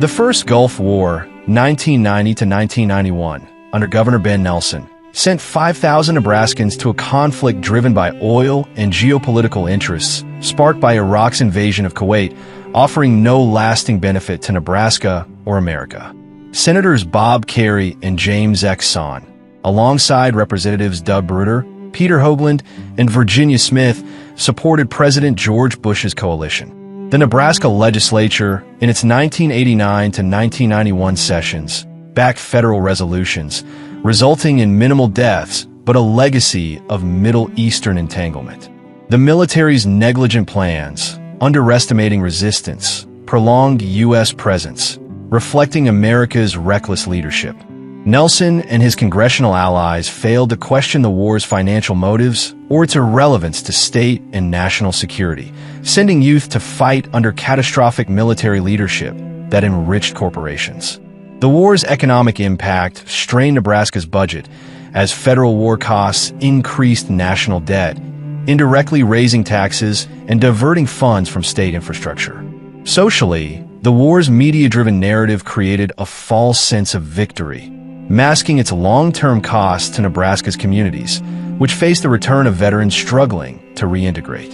The First Gulf War, 1990 to 1991, under Governor Ben Nelson, sent 5,000 Nebraskans to a conflict driven by oil and geopolitical interests, sparked by Iraq's invasion of Kuwait, offering no lasting benefit to Nebraska or America. Senators Bob Kerrey and James X. Son, alongside Representatives Doug Bruder, Peter Hoagland, and Virginia Smith, supported President George Bush's coalition. The Nebraska legislature, in its 1989 to 1991 sessions, backed federal resolutions, resulting in minimal deaths but a legacy of Middle Eastern entanglement. The military's negligent plans, underestimating resistance, prolonged U.S. presence, reflecting America's reckless leadership. Nelson and his congressional allies failed to question the war's financial motives or its irrelevance to state and national security, sending youth to fight under catastrophic military leadership that enriched corporations. The war's economic impact strained Nebraska's budget as federal war costs increased national debt, indirectly raising taxes and diverting funds from state infrastructure. Socially, the war's media-driven narrative created a false sense of victory, masking its long-term costs to Nebraska's communities, which faced the return of veterans struggling to reintegrate.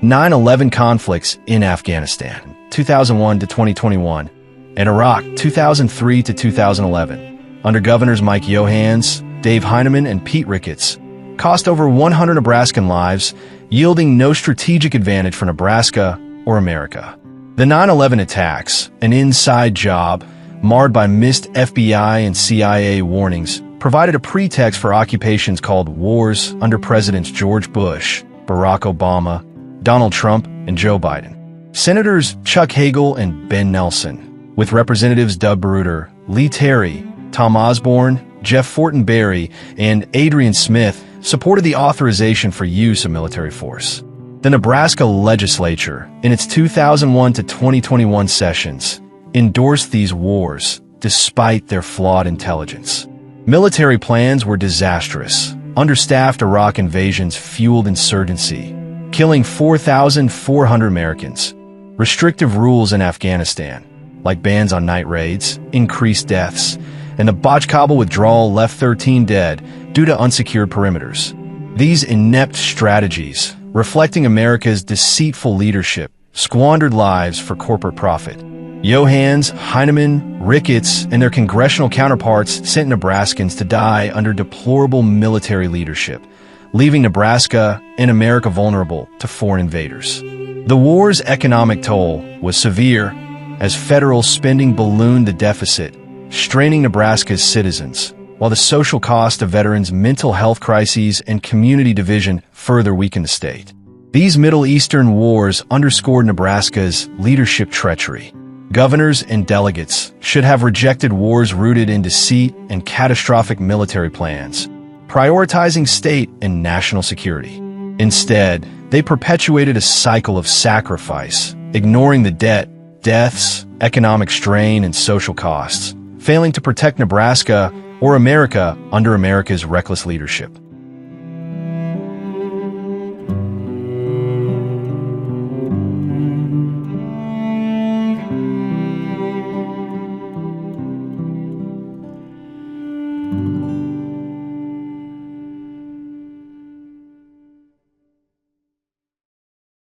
9/11 conflicts in Afghanistan, 2001 to 2021, and Iraq, 2003 to 2011, under Governors Mike Johans, Dave Heineman, and Pete Ricketts, cost over 100 Nebraskan lives, yielding no strategic advantage for Nebraska or America. The 9/11 attacks, an inside job, marred by missed FBI and CIA warnings, provided a pretext for occupations called wars under Presidents George Bush, Barack Obama, Donald Trump, and Joe Biden. Senators Chuck Hagel and Ben Nelson, with Representatives Doug Bruder, Lee Terry, Tom Osborne, Jeff Fortenberry, and Adrian Smith, supported the authorization for use of military force. The Nebraska legislature, in its 2001 to 2021 sessions, endorsed these wars despite their flawed intelligence. Military plans were disastrous. Understaffed Iraq invasions fueled insurgency, killing 4,400 Americans. Restrictive rules in Afghanistan, like bans on night raids, increased deaths, and the Bach-Kabul withdrawal left 13 dead due to unsecured perimeters. These inept strategies, reflecting America's deceitful leadership, squandered lives for corporate profit. Johans, Heineman, Ricketts, and their congressional counterparts sent Nebraskans to die under deplorable military leadership, leaving Nebraska and America vulnerable to foreign invaders. The war's economic toll was severe as federal spending ballooned the deficit, straining Nebraska's citizens, while the social cost of veterans' mental health crises and community division further weakened the state. These Middle Eastern wars underscored Nebraska's leadership treachery. Governors and delegates should have rejected wars rooted in deceit and catastrophic military plans, prioritizing state and national security. Instead, they perpetuated a cycle of sacrifice, ignoring the debt, deaths, economic strain, and social costs, failing to protect Nebraska or America under America's reckless leadership.